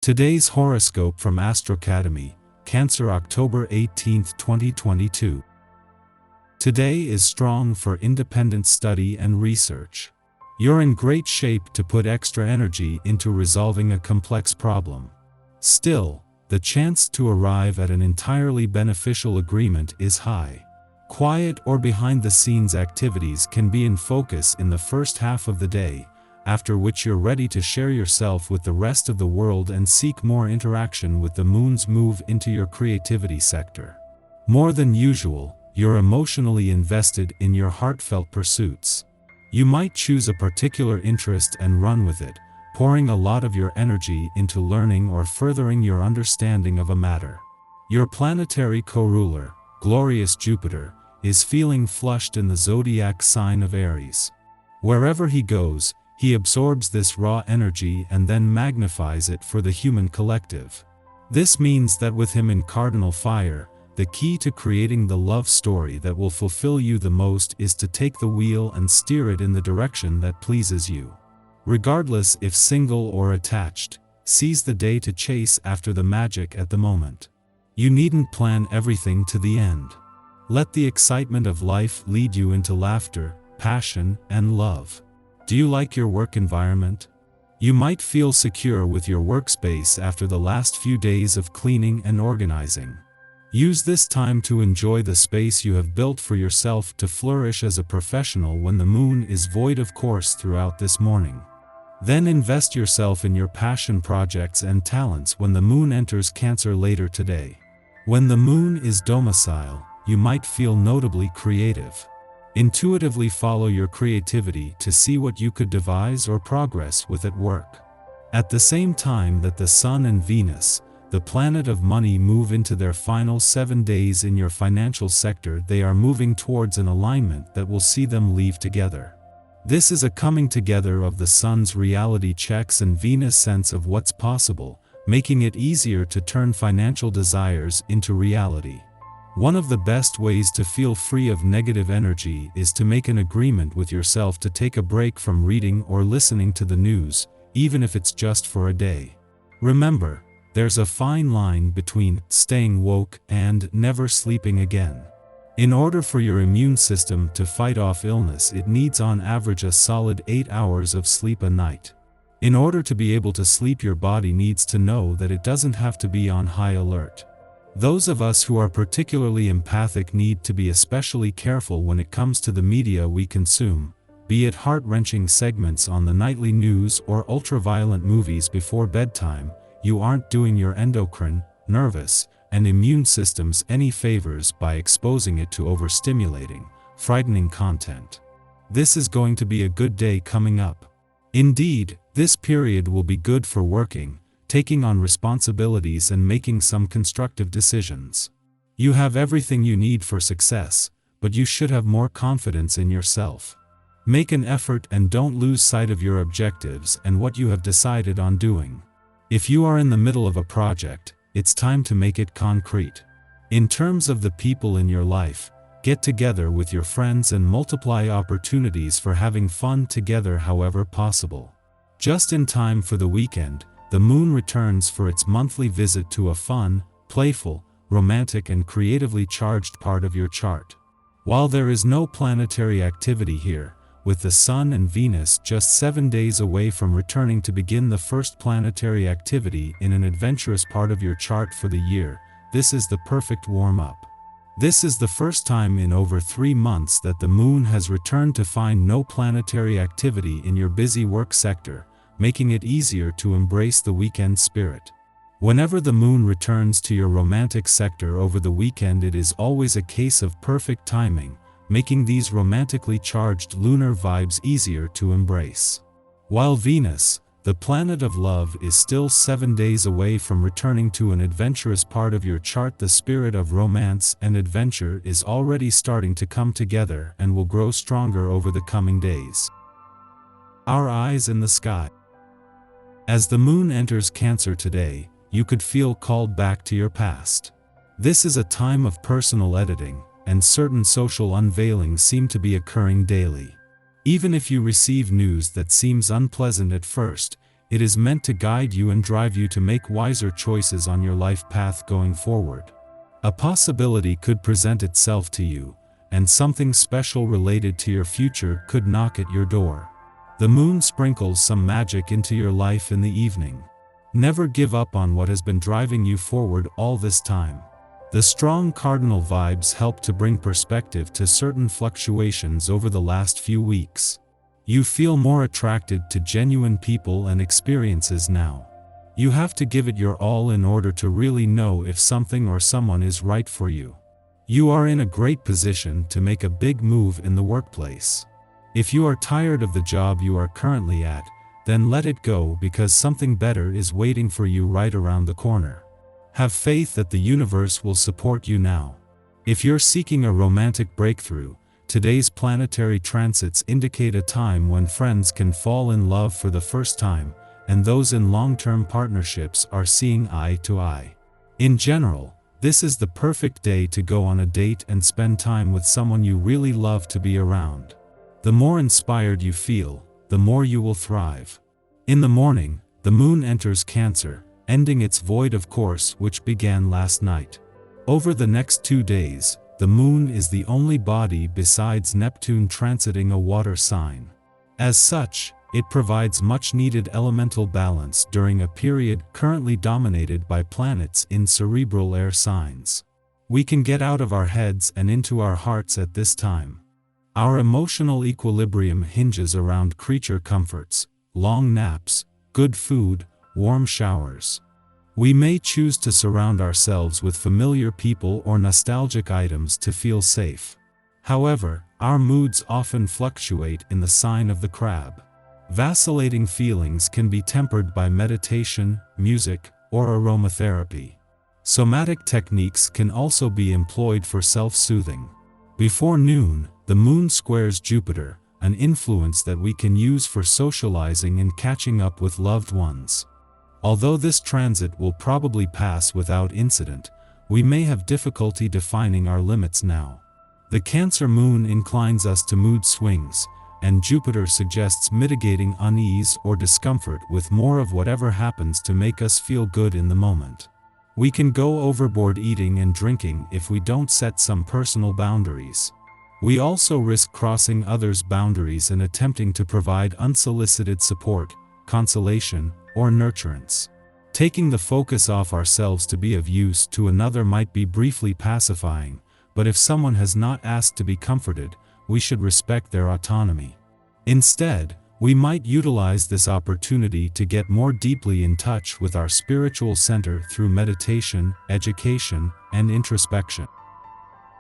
Today's horoscope from Astrocademy, Cancer, October 18, 2022. Today is strong for independent study and research. You're in great shape to put extra energy into resolving a complex problem. Still, the chance to arrive at an entirely beneficial agreement is high. Quiet or behind-the-scenes activities can be in focus in the first half of the day, after which you're ready to share yourself with the rest of the world and seek more interaction with the moon's move into your creativity sector. More than usual, you're emotionally invested in your heartfelt pursuits. You might choose a particular interest and run with it, pouring a lot of your energy into learning or furthering your understanding of a matter. Your planetary co-ruler, glorious Jupiter, is feeling flushed in the zodiac sign of Aries. Wherever he goes, he absorbs this raw energy and then magnifies it for the human collective. This means that with him in cardinal fire, the key to creating the love story that will fulfill you the most is to take the wheel and steer it in the direction that pleases you. Regardless if single or attached, seize the day to chase after the magic at the moment. You needn't plan everything to the end. Let the excitement of life lead you into laughter, passion, and love. Do you like your work environment? You might feel secure with your workspace after the last few days of cleaning and organizing. Use this time to enjoy the space you have built for yourself to flourish as a professional when the moon is void of course throughout this morning. Then invest yourself in your passion projects and talents when the moon enters Cancer later today. When the moon is domicile, you might feel notably creative. Intuitively follow your creativity to see what you could devise or progress with at work. At the same time that the Sun and Venus, the planet of money, move into their final 7 days in your financial sector, they are moving towards an alignment that will see them leave together. This is a coming together of the Sun's reality checks and Venus' sense of what's possible, making it easier to turn financial desires into reality. One of the best ways to feel free of negative energy is to make an agreement with yourself to take a break from reading or listening to the news, even if it's just for a day. Remember, there's a fine line between staying woke and never sleeping again. In order for your immune system to fight off illness, it needs on average a solid 8 hours of sleep a night. In order to be able to sleep, your body needs to know that it doesn't have to be on high alert. Those of us who are particularly empathic need to be especially careful when it comes to the media we consume, be it heart-wrenching segments on the nightly news or ultra-violent movies before bedtime. You aren't doing your endocrine, nervous, and immune systems any favors by exposing it to overstimulating, frightening content. This is going to be a good day coming up. Indeed, this period will be good for working, taking on responsibilities and making some constructive decisions. You have everything you need for success, but you should have more confidence in yourself. Make an effort and don't lose sight of your objectives and what you have decided on doing. If you are in the middle of a project, it's time to make it concrete. In terms of the people in your life, get together with your friends and multiply opportunities for having fun together however possible. Just in time for the weekend, the moon returns for its monthly visit to a fun, playful, romantic and creatively charged part of your chart. While there is no planetary activity here, with the Sun and Venus just 7 days away from returning to begin the first planetary activity in an adventurous part of your chart for the year, this is the perfect warm-up. This is the first time in over 3 months that the moon has returned to find no planetary activity in your busy work sector, making it easier to embrace the weekend spirit. Whenever the moon returns to your romantic sector over the weekend, it is always a case of perfect timing, making these romantically charged lunar vibes easier to embrace. While Venus, the planet of love, is still 7 days away from returning to an adventurous part of your chart, the spirit of romance and adventure is already starting to come together and will grow stronger over the coming days. Our eyes in the sky. As the moon enters Cancer today, you could feel called back to your past. This is a time of personal editing, and certain social unveilings seem to be occurring daily. Even if you receive news that seems unpleasant at first, It is meant to guide you and drive you to make wiser choices on your life path going forward. A possibility could present itself to you, and something special related to your future could knock at your door. The moon sprinkles some magic into your life in the evening. Never give up on what has been driving you forward all this time. The strong cardinal vibes help to bring perspective to certain fluctuations over the last few weeks. You feel more attracted to genuine people and experiences now. You have to give it your all in order to really know if something or someone is right for you. You are in a great position to make a big move in the workplace. If you are tired of the job you are currently at, then let it go because something better is waiting for you right around the corner. Have faith that the universe will support you now. If you're seeking a romantic breakthrough, today's planetary transits indicate a time when friends can fall in love for the first time, and those in long-term partnerships are seeing eye to eye. In general, this is the perfect day to go on a date and spend time with someone you really love to be around. The more inspired you feel, the more you will thrive. In the morning, the moon enters Cancer, ending its void of course which began last night. Over the next 2 days, the moon is the only body besides Neptune transiting a water sign. As such, it provides much-needed elemental balance during a period currently dominated by planets in cerebral air signs. We can get out of our heads and into our hearts at this time. Our emotional equilibrium hinges around creature comforts, long naps, good food, warm showers. We may choose to surround ourselves with familiar people or nostalgic items to feel safe. However, our moods often fluctuate in the sign of the crab. Vacillating feelings can be tempered by meditation, music, or aromatherapy. Somatic techniques can also be employed for self-soothing. Before noon, the moon squares Jupiter, an influence that we can use for socializing and catching up with loved ones. Although this transit will probably pass without incident, we may have difficulty defining our limits now. The Cancer moon inclines us to mood swings, and Jupiter suggests mitigating unease or discomfort with more of whatever happens to make us feel good in the moment. We can go overboard eating and drinking if we don't set some personal boundaries. We also risk crossing others' boundaries and attempting to provide unsolicited support, consolation, or nurturance. Taking the focus off ourselves to be of use to another might be briefly pacifying, but if someone has not asked to be comforted, we should respect their autonomy. Instead, we might utilize this opportunity to get more deeply in touch with our spiritual center through meditation, education, and introspection.